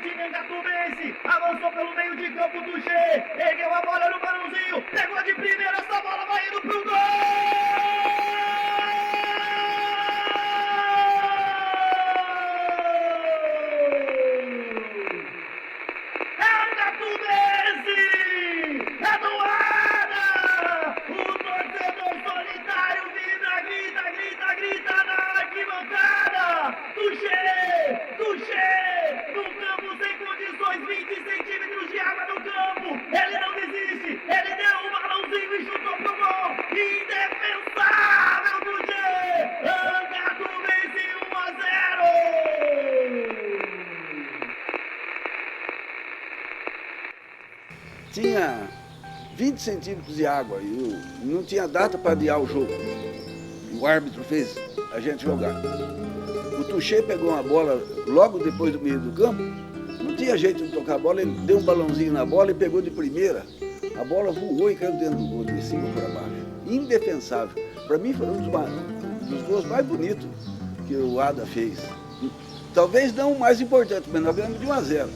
time angatubense. Avançou pelo meio de campo do G. Ergueu a bola no balãozinho. Pegou de primeira, essa bola vai indo pro gol! Tinha 20 centímetros de água e não tinha data para adiar o jogo. O árbitro fez a gente jogar. O Tuchê pegou uma bola logo depois do meio do campo, não tinha jeito de tocar a bola, ele deu um balãozinho na bola e pegou de primeira. A bola voou e caiu dentro do gol, de cima para baixo. Indefensável. Para mim foi um dos gols mais bonitos que o Ada fez. Talvez não o mais importante, mas nós ganhamos de 1-0.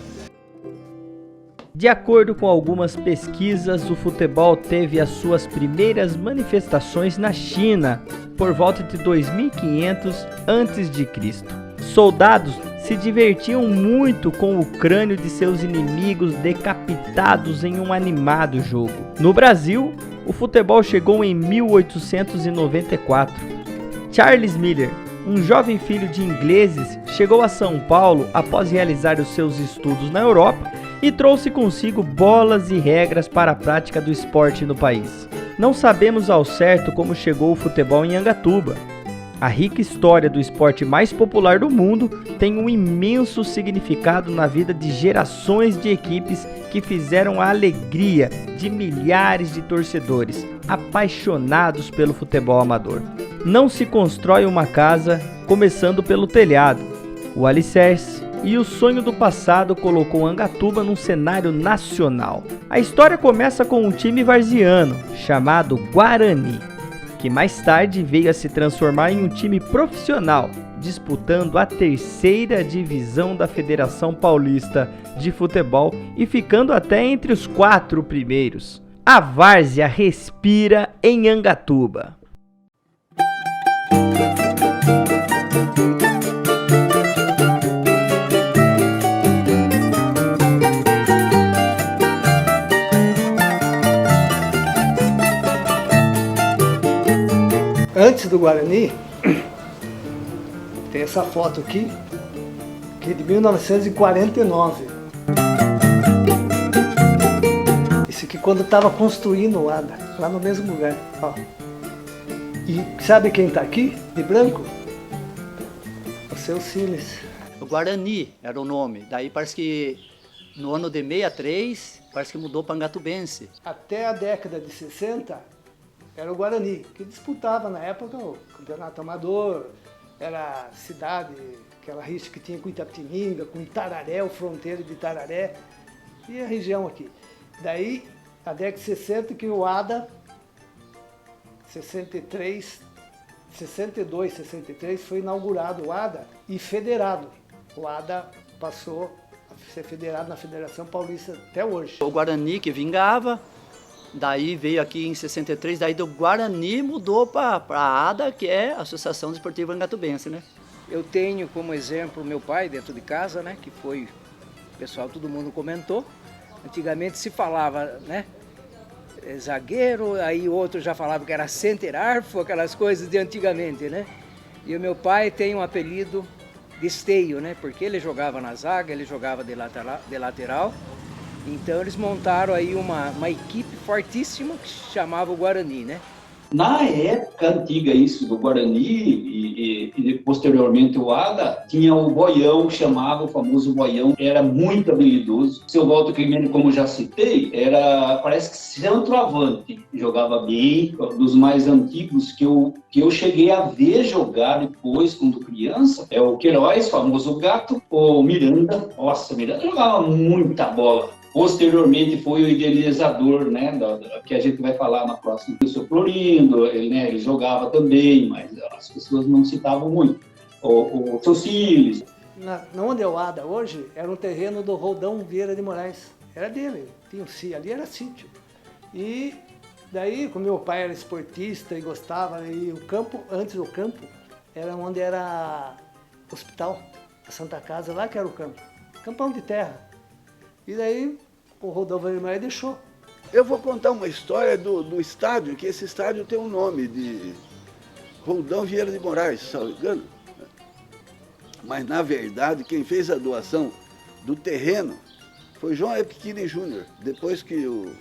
De acordo com algumas pesquisas, o futebol teve as suas primeiras manifestações na China, por volta de 2500 a.C. Soldados se divertiam muito com o crânio de seus inimigos decapitados em um animado jogo. No Brasil, o futebol chegou em 1894. Charles Miller, um jovem filho de ingleses, chegou a São Paulo após realizar os seus estudos na Europa e trouxe consigo bolas e regras para a prática do esporte no país. Não sabemos ao certo como chegou o futebol em Angatuba. A rica história do esporte mais popular do mundo tem um imenso significado na vida de gerações de equipes que fizeram a alegria de milhares de torcedores apaixonados pelo futebol amador. Não se constrói uma casa começando pelo telhado. O alicerce e o sonho do passado colocou Angatuba num cenário nacional. A história começa com um time varziano, chamado Guarani, que mais tarde veio a se transformar em um time profissional, disputando a 3ª divisão da Federação Paulista de Futebol e ficando até entre os 4 primeiros. A várzea respira em Angatuba. Antes do Guarani, tem essa foto aqui, que é de 1949. Esse aqui quando estava construindo o ADA, lá no mesmo lugar. Ó. E sabe quem está aqui, de branco? O seu Siles. O Guarani era o nome, daí parece que no ano de 63, parece que mudou para Angatubense. Até a década de 60, era o Guarani, que disputava na época o campeonato amador, era a cidade, aquela rixa que tinha com Itapetininga, com Itararé, o fronteiro de Itararé, e a região aqui. Daí, a década de 60, que o ADA, 62, 63, foi inaugurado o ADA e federado. O ADA passou a ser federado na Federação Paulista até hoje. O Guarani que vingava, daí veio aqui em 63, daí do Guarani mudou para a ADA, que é a Associação Desportiva Angatubense, né? Eu tenho como exemplo meu pai dentro de casa, né? Que foi, o pessoal, todo mundo comentou. Antigamente se falava, né? Zagueiro, aí outro já falava que era center-arfo, aquelas coisas de antigamente, né? E o meu pai tem um apelido de esteio, né? Porque ele jogava na zaga, ele jogava de lateral. Então eles montaram aí uma equipe fortíssima que se chamava o Guarani, né? Na época antiga isso do Guarani e posteriormente o ADA, tinha o Boião, chamava o famoso Boião, era muito habilidoso. Seu Walter Crimene, como já citei, parece que centroavante, jogava bem, dos mais antigos que eu cheguei a ver jogar depois, quando criança, é o Queiroz, famoso Gato, o Miranda, nossa, Miranda jogava muita bola. Posteriormente foi o idealizador, né, que a gente vai falar na próxima. O seu Florindo, ele jogava também, mas as pessoas não citavam muito. O seu Siles. onde é o Ada hoje, era um terreno do Roldão Vieira de Moraes. Era dele, ali era sítio. E daí, como meu pai era esportista e gostava, e o campo, antes do campo, era onde era hospital, a Santa Casa, lá que era o campo. Campão de terra. E daí, o Roldão Vieira de Moraes deixou. Eu vou contar uma história do estádio, que esse estádio tem um nome de Roldão Vieira de Moraes, se não me engano. Mas, na verdade, quem fez a doação do terreno foi João Epquini Júnior. Depois que o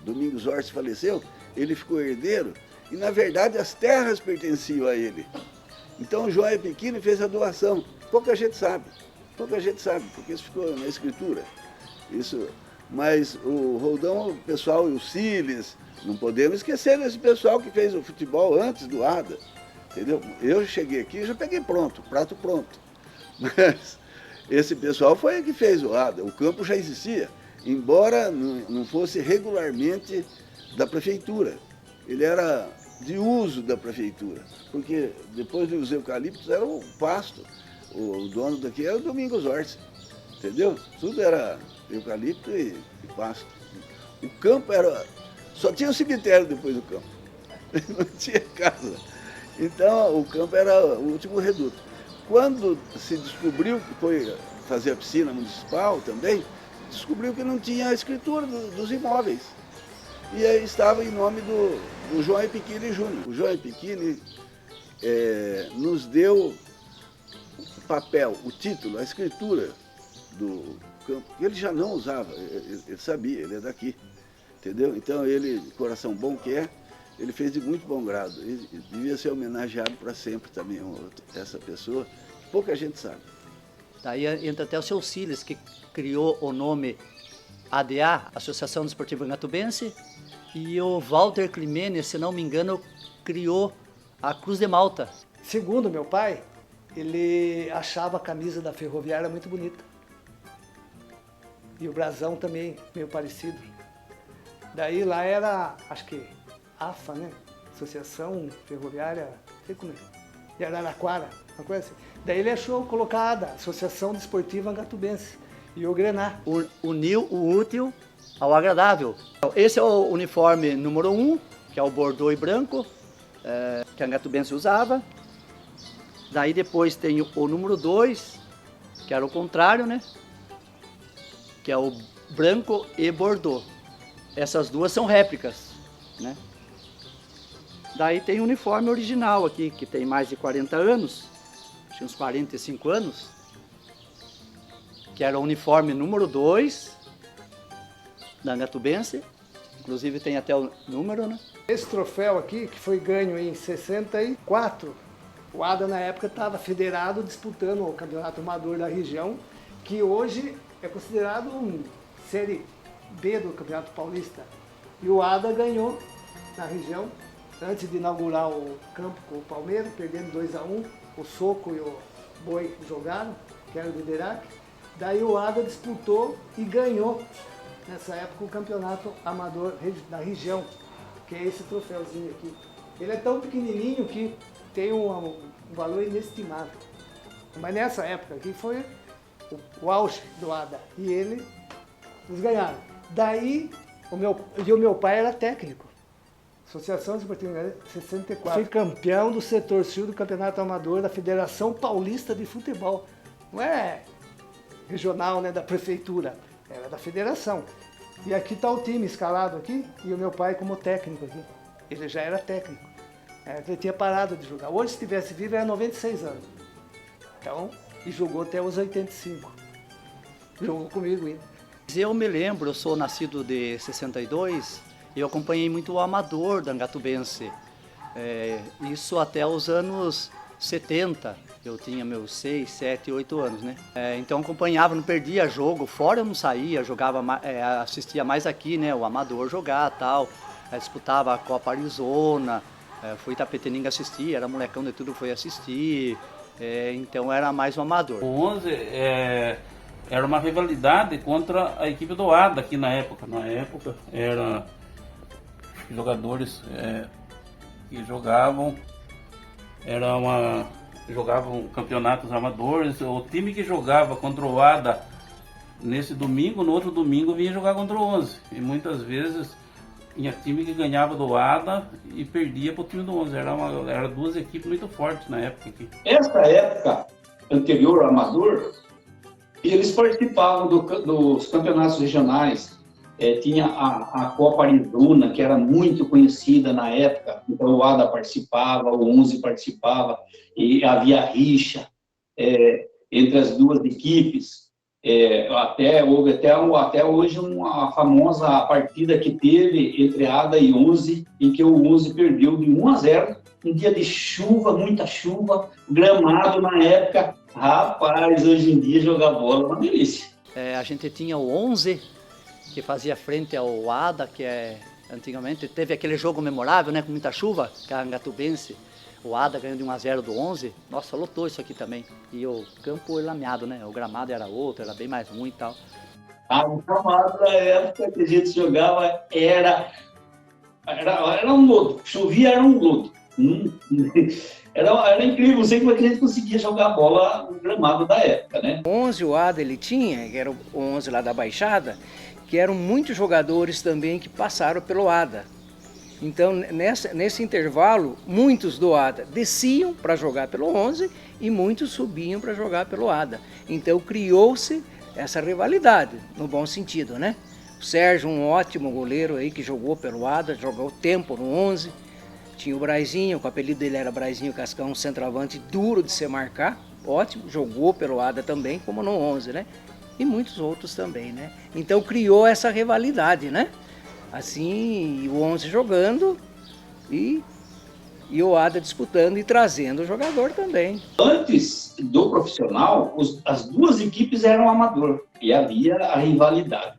Domingos Orsi faleceu, ele ficou herdeiro e, na verdade, as terras pertenciam a ele. Então, o João Epquini fez a doação. Pouca gente sabe, porque isso ficou na escritura. Mas o Roldão, o pessoal, e o Siles, não podemos esquecer desse pessoal que fez o futebol antes do Ada, entendeu? Eu cheguei aqui e já peguei pronto, prato pronto. Mas esse pessoal foi que fez o Ada, o campo já existia, embora não fosse regularmente da prefeitura. Ele era de uso da prefeitura, porque depois dos eucaliptos era o pasto. O dono daqui era o Domingos Orsi, entendeu? Tudo era eucalipto e pasto. O campo só tinha o cemitério depois do campo, não tinha casa. Então o campo era o último reduto. Quando se descobriu que foi fazer a piscina municipal também, descobriu que não tinha a escritura dos imóveis. E aí estava em nome do João Epquini Júnior. O João Epquini nos deu o papel, o título, a escritura do campo, que ele já não usava, ele sabia, ele é daqui, entendeu? Então ele, coração bom que é, ele fez de muito bom grado. Ele devia ser homenageado para sempre também, essa pessoa, que pouca gente sabe. Daí entra até o seu Siles, que criou o nome ADA, Associação Desportiva Angatubense, e o Walter Climene, se não me engano, criou a Cruz de Malta. Segundo meu pai, ele achava a camisa da Ferroviária muito bonita. E o brasão também, meio parecido. Daí lá era, acho que AFA, né? Associação Ferroviária, não sei como é, de Araraquara, uma coisa assim. Daí ele achou colocada, Associação Desportiva Angatubense, e o Grená. Uniu o útil ao agradável. Esse é o uniforme número 1, que é o bordô e branco, que a Angatubense usava. Daí depois tem o número 2, que era o contrário, né? Que é o branco e bordô. Essas duas são réplicas, né? Daí tem o uniforme original aqui, que tem mais de 40 anos, acho que uns 45 anos, que era o uniforme número 2 da Angatubense, inclusive tem até o número, né? Esse troféu aqui, que foi ganho em 64, o Ada na época estava federado disputando o campeonato amador da região, que hoje é considerado Série B do Campeonato Paulista. E o Ada ganhou na região, antes de inaugurar o campo com o Palmeiras, perdendo 2-1, o Soco e o Boi jogaram, que era o Liderac. Daí o Ada disputou e ganhou, nessa época, o campeonato amador da região, que é esse troféuzinho aqui. Ele é tão pequenininho que tem um valor inestimável. Mas nessa época aqui foi o auge do Ada, e eles ganharam. Daí, o meu pai era técnico, Associação Desportiva 64. Fui campeão do setor sul do Campeonato Amador da Federação Paulista de Futebol. Não é regional, né, da prefeitura, era da federação. E aqui está o time escalado aqui, e o meu pai como técnico aqui. Ele já era técnico. Ele tinha parado de jogar. Hoje, se estivesse vivo, era 96 anos. Então, e jogou até os 85. Jogou comigo ainda. Eu me lembro, eu sou nascido de 62, e eu acompanhei muito o amador da Angatubense. Isso até os anos 70, eu tinha meus 6, 7, 8 anos, né? Então acompanhava, não perdia jogo, fora eu não saía, jogava, assistia mais aqui, né? O amador jogar e tal, disputava a Copa Arizona, fui Itapetininga assistir, era molecão de tudo, foi assistir, então era mais um amador. O 11 era uma rivalidade contra a equipe do Ada aqui na época. Na época, eram jogadores que jogavam, era jogavam campeonatos amadores, o time que jogava contra o ADA nesse domingo, no outro domingo vinha jogar contra o 11. E muitas vezes tinha time que ganhava do ADA e perdia para o time do 11. Era duas equipes muito fortes na época aqui. Essa época anterior ao amador, eles participavam dos campeonatos regionais. Tinha a Copa Arizona, que era muito conhecida na época, então o ADA participava, o 11 participava, e havia rixa entre as duas equipes. Houve até hoje uma famosa partida que teve entre ADA e 11, em que o 11 perdeu de 1-0, um dia de chuva, muita chuva, gramado na época. Rapaz, hoje em dia jogar bola é uma delícia. A gente tinha o 11, que fazia frente ao ADA, que antigamente teve aquele jogo memorável, né, com muita chuva, que a Angatubense, o ADA ganhou de 1-0 do 11, nossa, lotou isso aqui também. E o campo lameado, né, o gramado era outro, era bem mais ruim e tal. O gramado da época que a gente jogava era um lodo, chovia, era um lodo. Era incrível, não sei como é que a gente conseguia jogar bola no gramado da época, né? O 11, o ADA, ele tinha, que era o 11 lá da Baixada, que eram muitos jogadores também que passaram pelo ADA. Então, nesse intervalo, muitos do ADA desciam para jogar pelo 11 e muitos subiam para jogar pelo ADA. Então, criou-se essa rivalidade, no bom sentido, né? O Sérgio, um ótimo goleiro aí que jogou pelo ADA, jogou tempo no 11. Tinha o Braizinho, o apelido dele era Braizinho Cascão, um centroavante duro de se marcar, ótimo, jogou pelo ADA também, como no 11, né? E muitos outros também, né? Então criou essa rivalidade, né? Assim, o 11 jogando e o ADA disputando e trazendo o jogador também. Antes do profissional, as duas equipes eram amador e havia a rivalidade.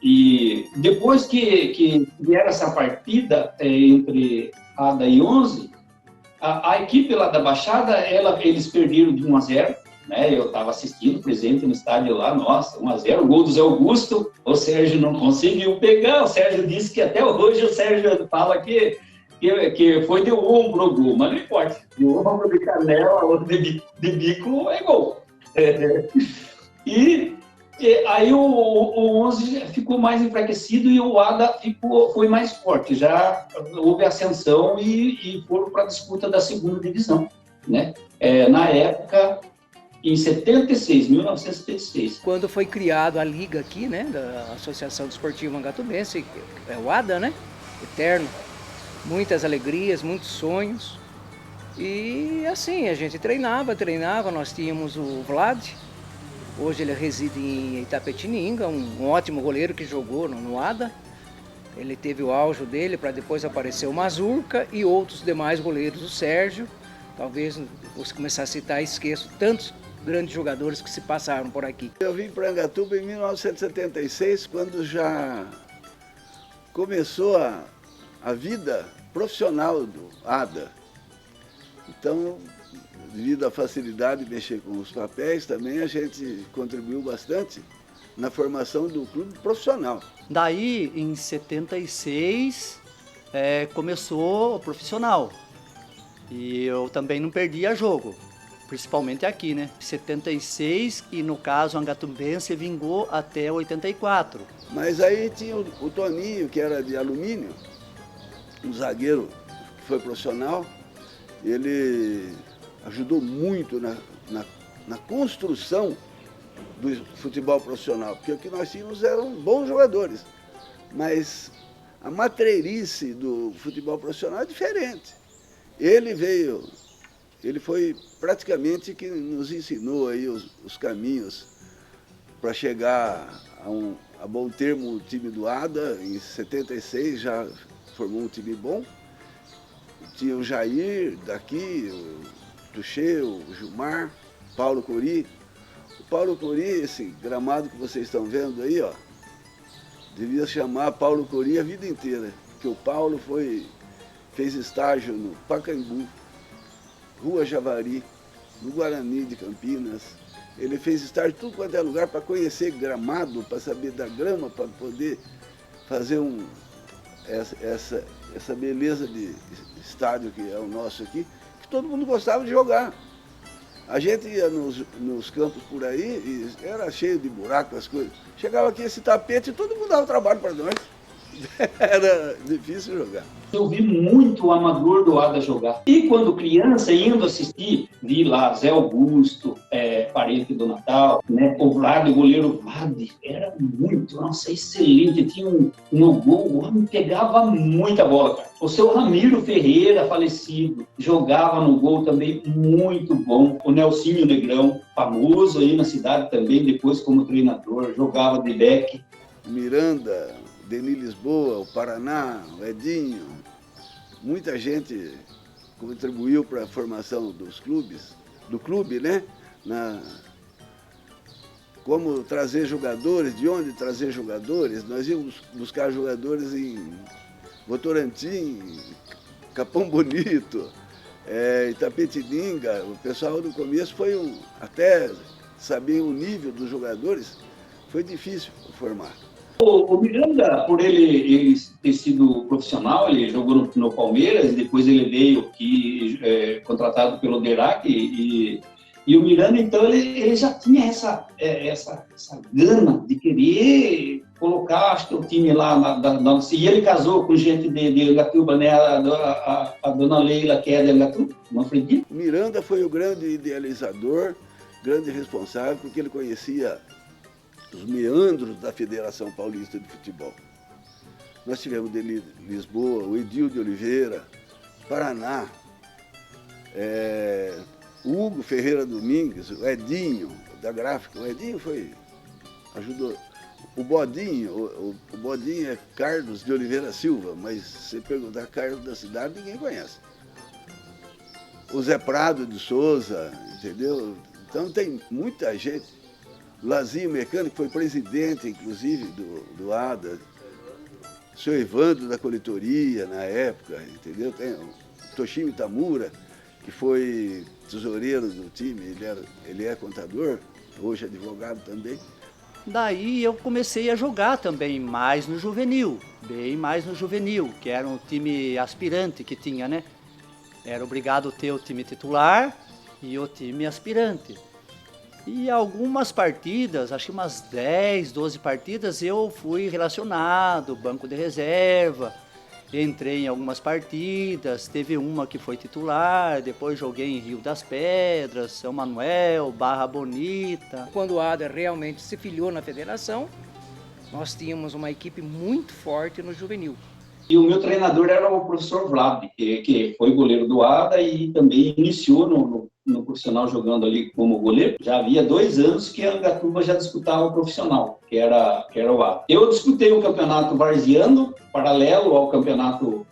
E depois que vieram essa partida entre ADA e 11, a equipe lá da Baixada, eles perderam de 1-0. Né, eu estava assistindo, presente no estádio lá, nossa, 1-0, o gol do Zé Augusto, o Sérgio não conseguiu pegar, o Sérgio disse que até hoje o Sérgio fala que foi de ombro o gol, mas não importa, de ombro, de canela, ou de bico, é gol. E aí o 11 ficou mais enfraquecido e o ADA foi mais forte, já houve ascensão e foram para a disputa da segunda divisão, né? Na época, em 1976. Quando foi criado a liga aqui, né, da Associação Desportiva Angatubense, o ADA, né, eterno, muitas alegrias, muitos sonhos, e assim, a gente treinava, nós tínhamos o Vlad, hoje ele reside em Itapetininga, um ótimo goleiro que jogou no ADA, ele teve o auge dele para depois aparecer o Mazurca e outros demais goleiros, o Sérgio, talvez você começar a citar, esqueço tantos grandes jogadores que se passaram por aqui. Eu vim para Angatuba em 1976, quando já começou a vida profissional do ADA. Então, devido à facilidade de mexer com os papéis, também a gente contribuiu bastante na formação do clube profissional. Daí, em 76, começou o profissional. E eu também não perdia jogo. Principalmente aqui, né? 76, e no caso, a Angatubense vingou até 84. Mas aí tinha o Toninho, que era de alumínio, um zagueiro que foi profissional. Ele ajudou muito na construção do futebol profissional, porque o que nós tínhamos eram bons jogadores, mas a matreirice do futebol profissional é diferente. Ele foi praticamente que nos ensinou aí os caminhos para chegar a bom termo o time do ADA. Em 76 já formou um time bom. Tinha o Jair daqui, o Tuxê, o Gilmar, Paulo Cori. O Paulo Cori, esse gramado que vocês estão vendo aí, ó, devia chamar Paulo Cori a vida inteira, porque o Paulo fez estágio no Pacaembu, Rua Javari, no Guarani de Campinas. Ele fez estágio em tudo quanto é lugar para conhecer gramado, para saber da grama, para poder fazer essa beleza de estádio que é o nosso aqui. que todo mundo gostava de jogar. A gente ia nos campos por aí e era cheio de buraco, as coisas. Chegava aqui esse tapete e todo mundo dava trabalho para nós. Era difícil jogar. Eu vi muito o amador do ADA jogar. E quando criança, indo assistir, vi lá Zé Augusto, parente do Natal, né? O Vlad, o goleiro Vlad, era muito, nossa, excelente. Tinha no gol, o homem pegava muita bola, cara. O seu Ramiro Ferreira, falecido, jogava no gol também muito bom. O Nelsinho Negrão, famoso aí na cidade também, depois como treinador, jogava de back. Miranda, Denis Lisboa, o Paraná, o Edinho, muita gente contribuiu para a formação dos clubes, do clube, né? Como trazer jogadores, de onde trazer jogadores. Nós íamos buscar jogadores em Votorantim, Capão Bonito, Itapetininga. O pessoal no começo foi até saber o nível dos jogadores, foi difícil formar. O Miranda, por ele ter sido profissional, ele jogou no Palmeiras, depois ele veio aqui contratado pelo Derac, e o Miranda, então, ele já tinha essa gana de querer colocar, acho que o time lá, e ele casou com gente de Angatuba, né, a dona Leila, que é de Angatuba, não acredito. O Miranda foi o grande idealizador, grande responsável, porque ele conhecia os meandros da Federação Paulista de Futebol. Nós tivemos de Lisboa, o Edil de Oliveira, Paraná, o Hugo Ferreira Domingues, o Edinho, da Gráfica. O Edinho ajudou. O Bodinho, o Bodinho é Carlos de Oliveira Silva, mas se perguntar Carlos da cidade, ninguém conhece. O Zé Prado de Souza, entendeu? Então tem muita gente. Lazinho Mecânico foi presidente, inclusive, do ADA. O senhor Evandro da coletoria, na época, entendeu? Tem o Toshimi Tamura, que foi tesoureiro do time, ele é contador, hoje advogado também. Daí eu comecei a jogar também mais no juvenil, bem mais no juvenil, que era um time aspirante que tinha, né? Era obrigado a ter o time titular e o time aspirante. E algumas partidas, acho que umas 10, 12 partidas, eu fui relacionado, banco de reserva, entrei em algumas partidas, teve uma que foi titular, depois joguei em Rio das Pedras, São Manuel, Barra Bonita. Quando o ADA realmente se filiou na federação, nós tínhamos uma equipe muito forte no juvenil. E o meu treinador era o professor Vlad, que foi goleiro do ADA e também iniciou no profissional jogando ali como goleiro. Já havia 2 anos que a Angatuba já disputava o profissional, que era o ADA. Eu disputei o campeonato varziano, paralelo ao campeonato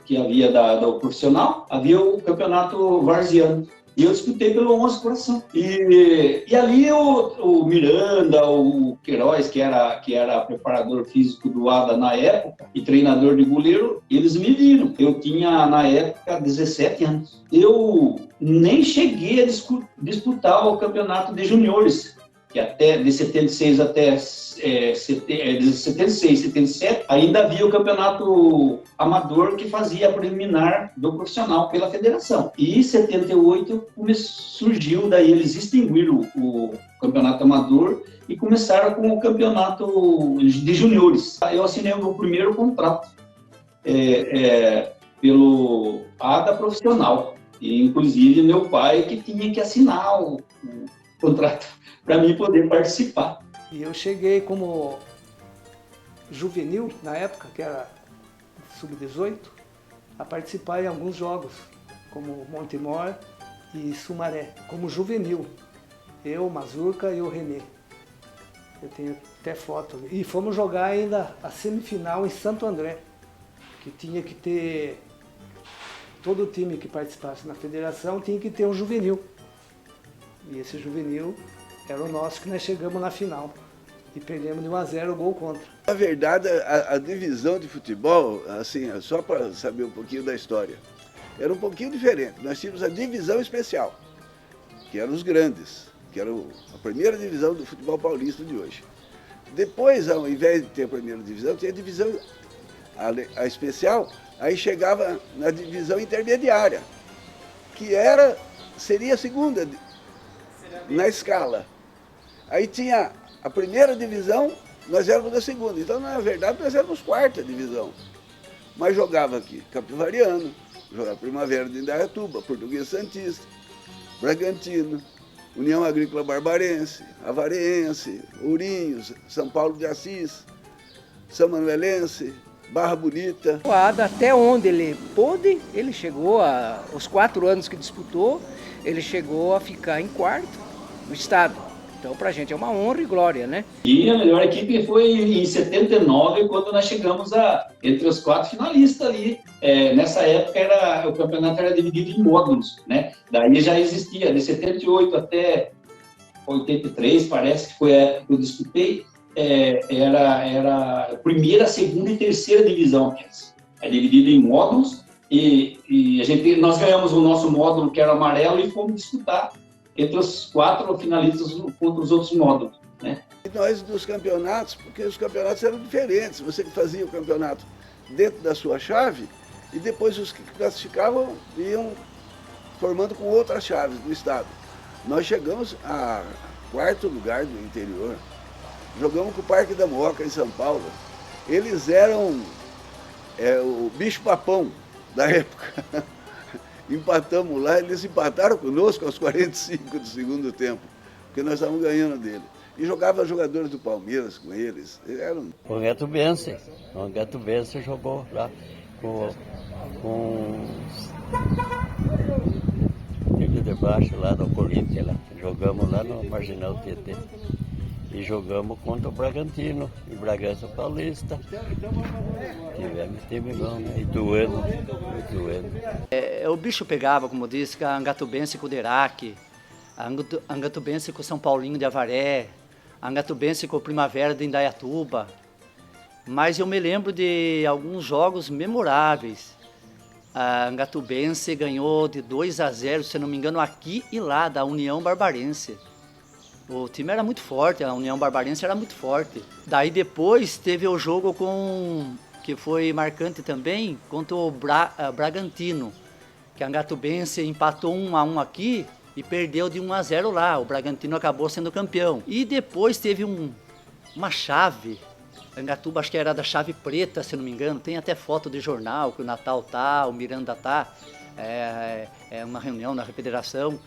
que havia do profissional, havia o campeonato varziano. E eu disputei pelo 11 Coração. E ali o Miranda, o Queiroz, que era preparador físico do ADA na época, e treinador de goleiro, eles me viram. Eu tinha, na época, 17 anos. Eu nem cheguei a disputar o campeonato de juniores, que de 76 até de 76, 77, ainda havia o campeonato amador que fazia a preliminar do profissional pela federação. E em 78 surgiu, daí eles extinguiram o campeonato amador e começaram com o campeonato de juniores. Eu assinei o meu primeiro contrato pelo ADA profissional. E, inclusive, meu pai que tinha que assinar o contrato para mim poder participar. E eu cheguei como juvenil, na época, que era sub-18, a participar em alguns jogos, como Montemor e Sumaré, como juvenil. Eu, Mazurca e o Renê. Eu tenho até foto ali. E fomos jogar ainda a semifinal em Santo André, que tinha que ter... Todo time que participasse na federação tinha que ter um juvenil. E esse juvenil era o nosso, que nós chegamos na final. E perdemos de 1-0 o gol contra. Na verdade, a divisão de futebol, assim, só para saber um pouquinho da história, era um pouquinho diferente. Nós tínhamos a divisão especial, que eram os grandes, que era a primeira divisão do futebol paulista de hoje. Depois, ao invés de ter a primeira divisão, tinha a divisão a especial, aí chegava na divisão intermediária, que seria a segunda na escala. Aí tinha a primeira divisão, nós éramos da segunda. Então, na verdade, nós éramos quarta divisão. Mas jogava aqui Capivariano, jogava Primavera de Indaiatuba, Português Santista, Bragantino, União Agrícola Barbarense, Avareense, Ourinhos, São Paulo de Assis, São Manuelense, Barra Bonita. O Ada, até onde ele pôde, ele chegou os 4 anos que disputou, ele chegou a ficar em quarto no estado. Então, pra gente é uma honra e glória, né? E a melhor equipe foi em 79, quando nós chegamos entre os 4 finalistas ali. Nessa época, o campeonato era dividido em módulos, né? Daí já existia, de 78 até 83, parece que foi a época que eu disputei, era primeira, segunda e terceira divisão. É dividido em módulos e nós ganhamos o nosso módulo, que era amarelo, e fomos disputar entre os 4 finalistas contra os outros módulos, né? E nós dos campeonatos, porque os campeonatos eram diferentes, você que fazia o campeonato dentro da sua chave e depois os que classificavam iam formando com outras chaves do estado. Nós chegamos a 4º lugar do interior, jogamos com o Parque da Moca em São Paulo. Eles eram o bicho-papão da época. Empatamos lá, eles empataram conosco aos 45 do segundo tempo, porque nós estávamos ganhando dele. E jogava jogadores do Palmeiras com eles. O Angatubense jogou lá com ele de baixo lá do Corinthians. Lá. Jogamos lá no Marginal TT. E jogamos contra o Bragantino, e Bragança Paulista. Tivemos bom, né? Ituano. O bicho pegava, como disse, com a Angatubense com o Derac, a Angatubense com o São Paulinho de Avaré, a Angatubense com o Primavera de Indaiatuba. Mas eu me lembro de alguns jogos memoráveis. A Angatubense ganhou de 2-0, se não me engano, aqui e lá, da União Barbarense. O time era muito forte, a União Barbarense era muito forte. Daí depois teve o jogo que foi marcante também, contra o Bragantino, que a Angatubense empatou 1-1 aqui e perdeu de 1-0 lá. O Bragantino acabou sendo campeão. E depois teve uma chave, Angatuba acho que era da chave preta, se não me engano, tem até foto de jornal, que o Natal tá, o Miranda tá, uma reunião na federação.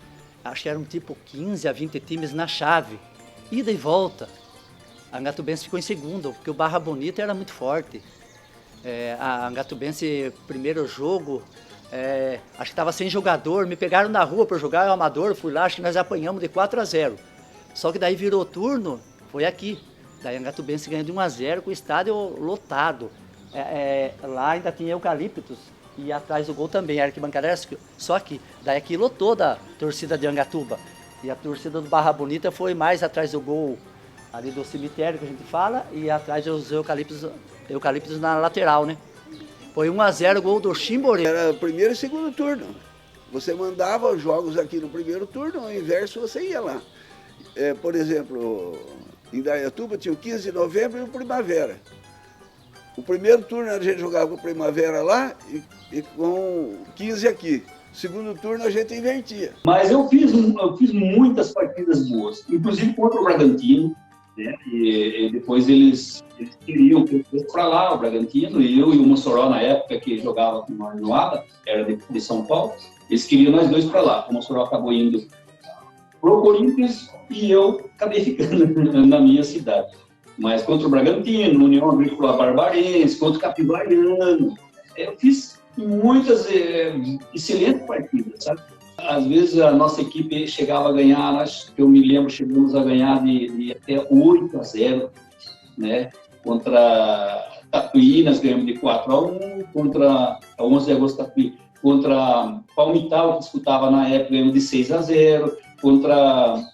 Acho que eram tipo 15 a 20 times na chave, ida e volta. A Angatubense ficou em segundo, porque o Barra Bonita era muito forte. A Angatubense, primeiro jogo, acho que estava sem jogador, me pegaram na rua para jogar, eu amador, fui lá, acho que nós apanhamos de 4-0. Só que daí virou turno, foi aqui. Daí a Angatubense ganhou de 1-0 com o estádio lotado. Lá ainda tinha eucaliptos. E atrás do gol também, a arquibancada era só aqui. Daí aqui lotou da torcida de Angatuba. E a torcida do Barra Bonita foi mais atrás do gol, ali do cemitério que a gente fala, e atrás dos eucaliptos na lateral, né? Foi 1-0 gol do Chimborê. Era primeiro e segundo turno. Você mandava os jogos aqui no primeiro turno, ao inverso você ia lá. Por exemplo, em Indaiatuba tinha o 15 de novembro e o Primavera. O primeiro turno a gente jogava com o Primavera lá e com 15 aqui. O segundo turno a gente invertia. Mas eu fiz muitas partidas boas, inclusive contra o Bragantino, né? E depois eles queriam que eu fosse para lá, o Bragantino, e eu e o Mossoró, na época que jogava com o Arnoada, era de São Paulo, eles queriam nós dois para lá. O Mossoró acabou indo pro Corinthians e eu acabei ficando na minha cidade. Mas contra o Bragantino, União Agrícola Barbarense, contra o Capivariano, eu fiz muitas excelentes partidas, sabe? Às vezes a nossa equipe chegava a ganhar, acho que eu me lembro, chegamos a ganhar de até 8-0, né? Contra Tatuí, nós ganhamos de 4-1, contra a 11 de agosto Tatuí, contra Palmital, que disputava na época, ganhamos de 6-0, contra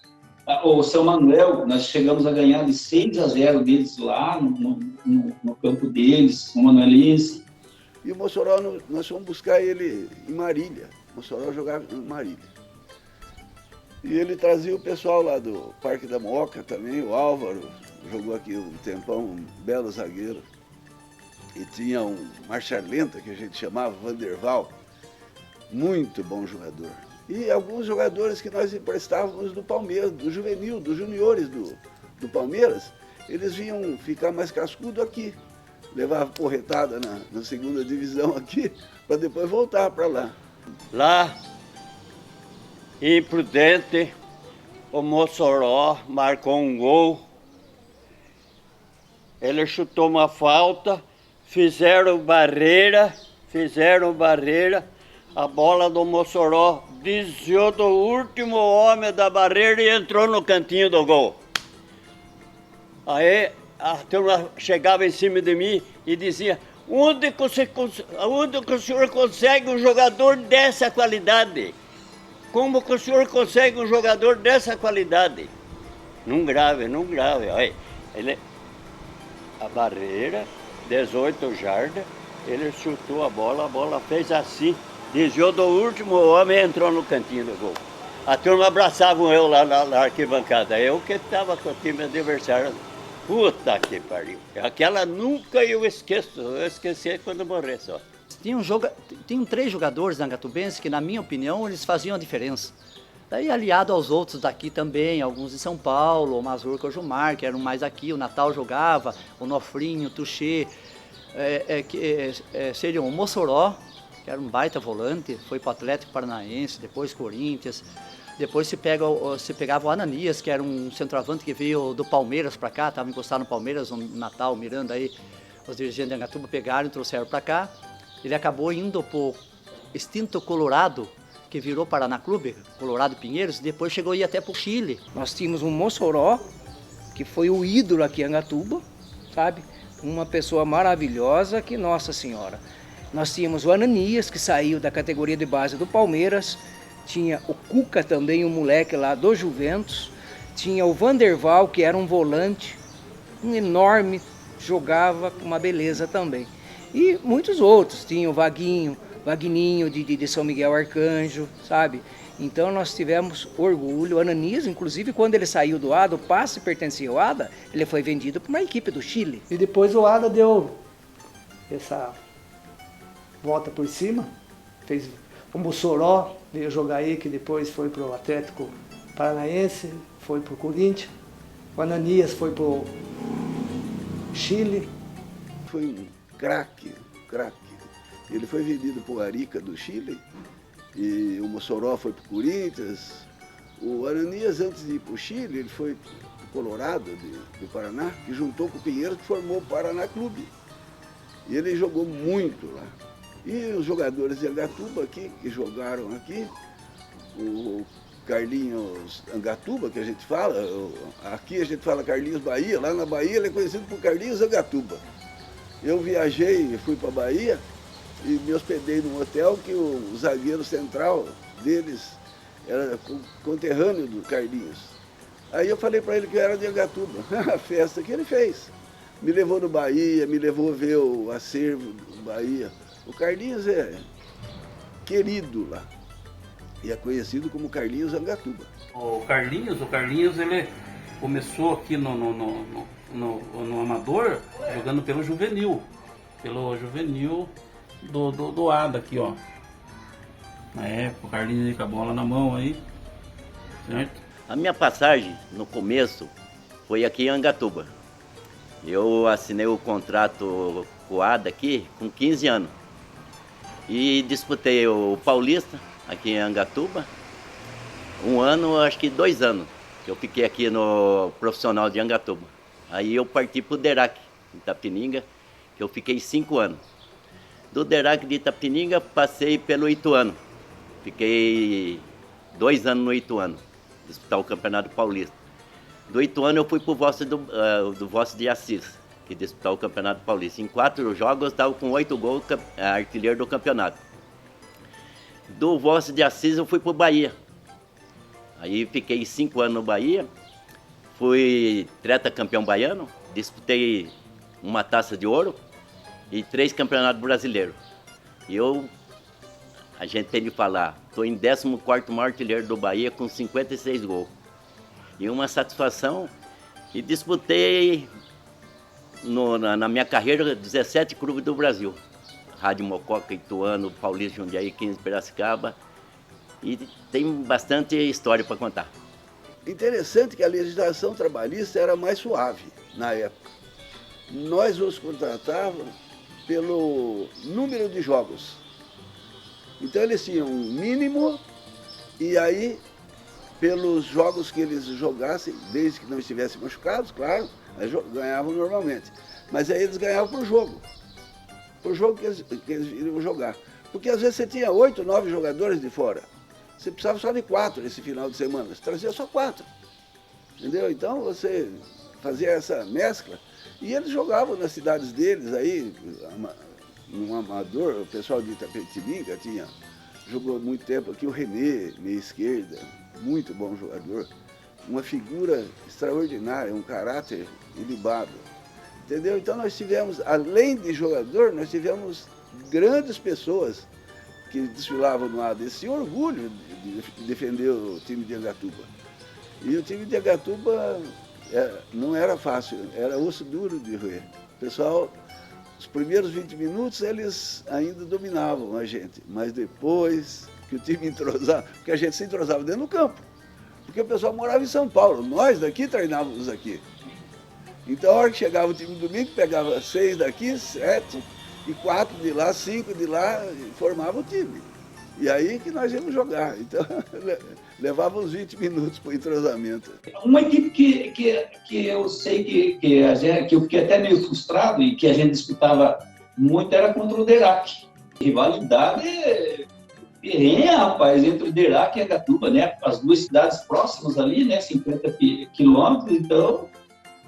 o São Manuel, nós chegamos a ganhar de 6-0 deles lá no campo deles, o Manuelense. E o Mossoró, nós fomos buscar ele em Marília. O Mossoró jogava em Marília. E ele trazia o pessoal lá do Parque da Moca também, o Álvaro, jogou aqui um tempão, um belo zagueiro. E tinha um marcha lenta, que a gente chamava, Vanderval, muito bom jogador. E alguns jogadores que nós emprestávamos do Palmeiras, do juvenil, dos juniores do Palmeiras, eles vinham ficar mais cascudo aqui. Levava porretada na segunda divisão aqui, para depois voltar para lá. Lá, imprudente, o Mossoró marcou um gol. Ele chutou uma falta, fizeram barreira, a bola do Mossoró desviou do último homem da barreira e entrou no cantinho do gol. Aí a turma chegava em cima de mim e dizia: onde que o senhor consegue um jogador dessa qualidade? Como que o senhor consegue um jogador dessa qualidade? Não grave. Aí, a barreira, 18 jardas, ele chutou a bola fez assim, desviou do último homem e entrou no cantinho do gol. A turma abraçava eu lá na arquibancada, eu que estava com o time adversário. Puta que pariu. Aquela nunca eu esqueço, eu esqueci quando morrer só. Tinham 3 jogadores da Angatubense que, na minha opinião, eles faziam a diferença. Daí, aliado aos outros daqui também, alguns de São Paulo, o Mazurca, o Gilmar, que eram mais aqui, o Natal jogava, o Nofrinho, o Tuxê, seriam o Mossoró, que era um baita volante, foi para o Atlético Paranaense, depois Corinthians. Depois se pegava o Ananias, que era um centroavante que veio do Palmeiras para cá, estava encostado no Palmeiras, no Natal, Miranda aí, os dirigentes de Angatuba pegaram e trouxeram para cá. Ele acabou indo para o extinto Colorado, que virou Paraná Clube, Colorado Pinheiros, e depois chegou a ir até para o Chile. Nós tínhamos um Mossoró, que foi o ídolo aqui em Angatuba, sabe? Uma pessoa maravilhosa, que Nossa Senhora. Nós tínhamos o Ananias, que saiu da categoria de base do Palmeiras. Tinha o Cuca também, um moleque lá do Juventus. Tinha o Vanderval, que era um volante, um enorme, jogava com uma beleza também. E muitos outros, tinha o Vagninho de São Miguel Arcanjo, sabe? Então nós tivemos orgulho. O Ananias, inclusive, quando ele saiu do ADA, o passe pertencia ao ADA, ele foi vendido para uma equipe do Chile. E depois o ADA deu essa volta por cima, fez o Mossoró, veio jogar aí, que depois foi para o Atlético Paranaense, foi para o Corinthians. O Ananias foi para o Chile. Foi um craque. Ele foi vendido para o Arica do Chile, e o Mossoró foi para o Corinthians. O Ananias, antes de ir para o Chile, ele foi para o Colorado, do Paraná, que juntou com o Pinheiros, que formou o Paraná Clube. E ele jogou muito lá. E os jogadores de Angatuba aqui, que jogaram aqui, o Carlinhos Angatuba, que a gente fala, aqui a gente fala Carlinhos Bahia, lá na Bahia ele é conhecido por Carlinhos Angatuba. Eu viajei, fui para a Bahia e me hospedei num hotel que o zagueiro central deles era conterrâneo do Carlinhos. Aí eu falei para ele que eu era de Angatuba, a festa que ele fez. Me levou no Bahia, me levou ver o acervo do Bahia. O Carlinhos é querido lá e é conhecido como Carlinhos Angatuba. O Carlinhos ele começou aqui no Amador jogando pelo juvenil do ADA aqui, ó. Na época, o Carlinhos com a bola na mão aí, certo? A minha passagem no começo foi aqui em Angatuba. Eu assinei o contrato com o ADA aqui com 15 anos. E disputei o Paulista aqui em Angatuba, 1 ano, acho que 2 anos, que eu fiquei aqui no profissional de Angatuba. Aí eu parti para o Derac, em Itapetininga, que eu fiquei 5 anos. Do Derac de Itapetininga, passei pelo Ituano. Fiquei 2 anos no Ituano, disputar o Campeonato Paulista. Do Ituano eu fui para o Voz de Assis, que disputar o Campeonato Paulista. Em 4 jogos eu estava com 8 gols, artilheiro do campeonato. Do Voz de Assis eu fui para o Bahia. Aí fiquei 5 anos no Bahia, fui campeão baiano, disputei uma taça de ouro e 3 campeonatos brasileiros. E a gente tem de falar, estou em 14º maior artilheiro do Bahia com 56 gols. E uma satisfação, e disputei na minha carreira 17 clubes do Brasil. Rádio Mococa, Ituano, Paulista, Jundiaí, 15 Piracicaba e tem bastante história para contar. Interessante que a legislação trabalhista era mais suave na época. Nós os contratávamos pelo número de jogos. Então eles tinham um mínimo e aí, pelos jogos que eles jogassem, desde que não estivessem machucados, claro, ganhavam normalmente. Mas aí eles ganhavam por jogo que eles iriam jogar. Porque às vezes você tinha 8, 9 jogadores de fora. Você precisava só de 4 esse final de semana, você trazia só 4. Entendeu? Então você fazia essa mescla e eles jogavam nas cidades deles aí, no amador, o pessoal de Itapetininga jogou muito tempo aqui, o Renê, meia esquerda, muito bom jogador, uma figura extraordinária, um caráter ilibado. Entendeu? Então nós tivemos, além de jogador, nós tivemos grandes pessoas que desfilavam no ADA, esse orgulho de defender o time de Angatuba. E o time de Angatuba não era fácil, era osso duro de roer. O pessoal, os primeiros 20 minutos, eles ainda dominavam a gente, mas depois que o time entrosava, porque a gente se entrosava dentro do campo, porque o pessoal morava em São Paulo, nós daqui treinávamos aqui. Então, a hora que chegava o time do domingo, pegava 6 daqui, 7, e 4 de lá, 5 de lá, e formava o time. E aí que nós íamos jogar. Então, levava uns 20 minutos para o entrosamento. Uma equipe que eu sei que eu fiquei até meio frustrado e que a gente disputava muito era contra o Derac. Rivalidade ferrenha, rapaz, entre o Derac e Angatuba, né? As duas cidades próximas ali, né? 50 quilômetros, então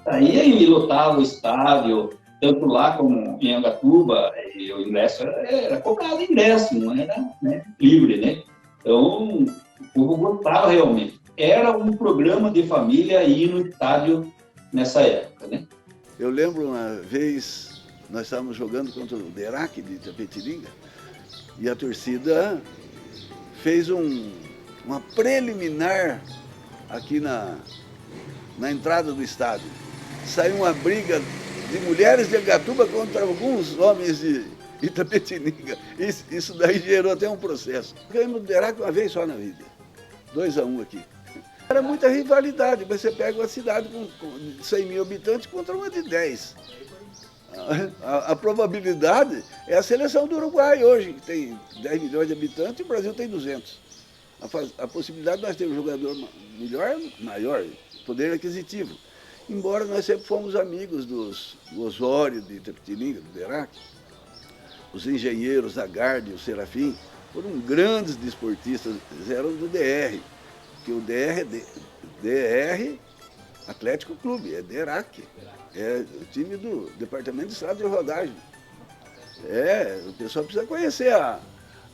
aí lotava o estádio, tanto lá como em Angatuba, e o ingresso era cobrado ingresso, não era, né, livre, né? Então, o povo gostava realmente. Era um programa de família ir no estádio nessa época, né? Eu lembro uma vez, nós estávamos jogando contra o Derac de Itapetininga, e a torcida fez uma preliminar aqui na entrada do estádio. Saiu uma briga de mulheres de Angatuba contra alguns homens de Itapetininga. Isso daí gerou até um processo. Ganhamos o Derac uma vez só na vida, 2-1 aqui. Era muita rivalidade, mas você pega uma cidade com 100 mil habitantes contra uma de 10. A probabilidade é a seleção do Uruguai hoje, que tem 10 milhões de habitantes, e o Brasil tem 200. A possibilidade de nós termos um jogador maior, poder aquisitivo. Embora nós sempre fomos amigos do Osório, de Itapetininga, do Derac, os engenheiros, a Garde e o Serafim, foram grandes desportistas, eles eram do DR, que o DR é DR Atlético Clube, é Derac, é o time do Departamento de Estrada de Rodagem. O pessoal precisa conhecer a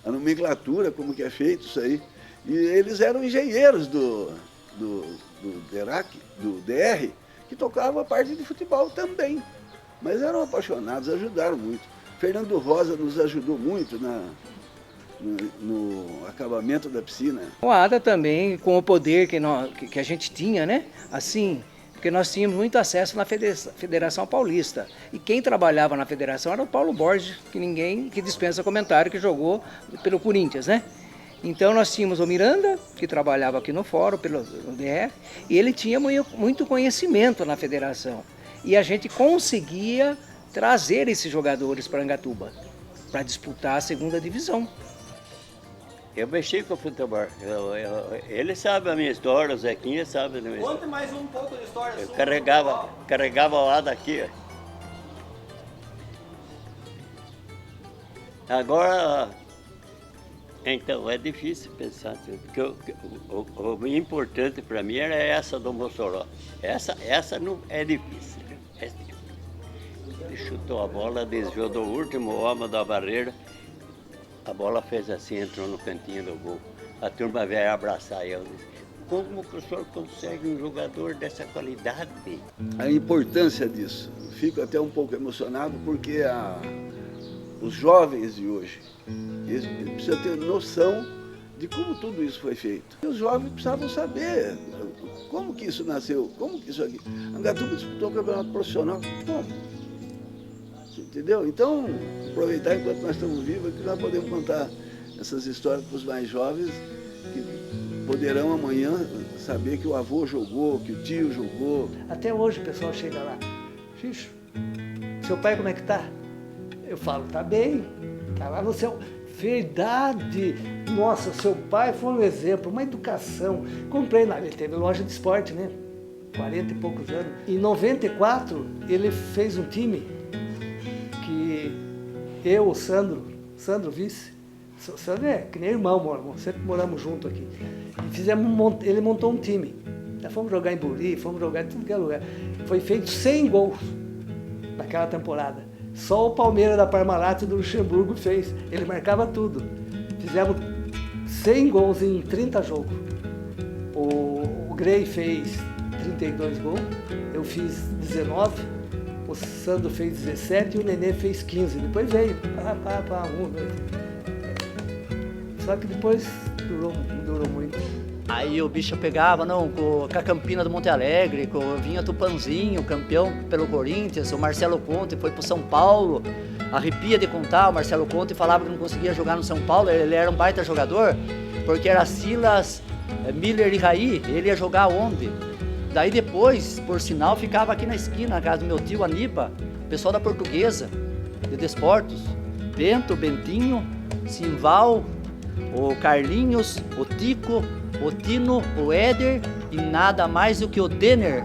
nomenclatura, como que é feito isso aí. E eles eram engenheiros do Derac, do DR, que tocavam a parte de futebol também. Mas eram apaixonados, ajudaram muito. Fernando Rosa nos ajudou muito no acabamento da piscina. O ADA também, com o poder que a gente tinha, né? Assim, porque nós tínhamos muito acesso na Federação Paulista. E quem trabalhava na federação era o Paulo Borges, que dispensa comentário, que jogou pelo Corinthians, né? Então nós tínhamos o Miranda, que trabalhava aqui no fórum, pelo DF, e ele tinha muito conhecimento na federação. E a gente conseguia trazer esses jogadores para Angatuba, para disputar a segunda divisão. Eu mexi com o futebol. Ele sabe a minha história, o Zequinha sabe a minha história. Conte mais um pouco de história Eu sua. carregava o lado aqui. Agora, então, é difícil pensar, porque o importante para mim era essa do Mossoró. Essa não é difícil. Ele chutou a bola, desviou do último homem da barreira. A bola fez assim, entrou no cantinho do gol. A turma veio abraçar eu. Como que o senhor consegue um jogador dessa qualidade? A importância disso. Fico até um pouco emocionado porque os jovens de hoje, eles precisam ter noção de como tudo isso foi feito. E os jovens precisavam saber como que isso nasceu, como que isso aqui. Angatuba disputou o campeonato profissional, como? Entendeu? Então, aproveitar enquanto nós estamos vivos, que nós podemos contar essas histórias para os mais jovens que poderão amanhã saber que o avô jogou, que o tio jogou. Até hoje o pessoal chega lá, Xixo, seu pai como é que tá? Eu falo, tá bem, tá lá no céu. Verdade! Nossa, seu pai foi um exemplo, uma educação. Comprei lá, ele teve loja de esporte, né? 40 e poucos anos. Em 94, ele fez um time que eu, o Sandro vice, o Sandro é que nem irmão, sempre moramos junto aqui. E ele montou um time. Já fomos jogar em Buri, fomos jogar em tudo que é lugar. Foi feito 100 gols naquela temporada. Só o Palmeiras da Parmalat do Luxemburgo fez. Ele marcava tudo. Fizemos 100 gols em 30 jogos. O Grey fez 32 gols, eu fiz 19, o Sandro fez 17 e o Nenê fez 15. Depois veio, um, dois. Só que depois não durou muito. Aí o bicho pegava, com a Campina do Monte Alegre, vinha Tupanzinho, campeão pelo Corinthians, o Marcelo Conte foi pro São Paulo, arrepia de contar, o Marcelo Conte falava que não conseguia jogar no São Paulo, ele era um baita jogador, porque era Silas, Miller e Raí, ele ia jogar onde? Daí depois, por sinal, ficava aqui na esquina, na casa do meu tio Aníbal, pessoal da Portuguesa, de Desportos, Bento, Bentinho, Simval, o Carlinhos, o Tico, o Tino, o Éder e nada mais do que o Denner.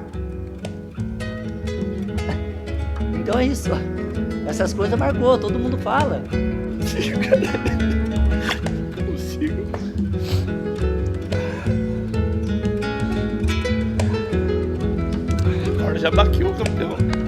Então é isso. Essas coisas marcou, todo mundo fala. Consigo. Agora já baqueou o campeão.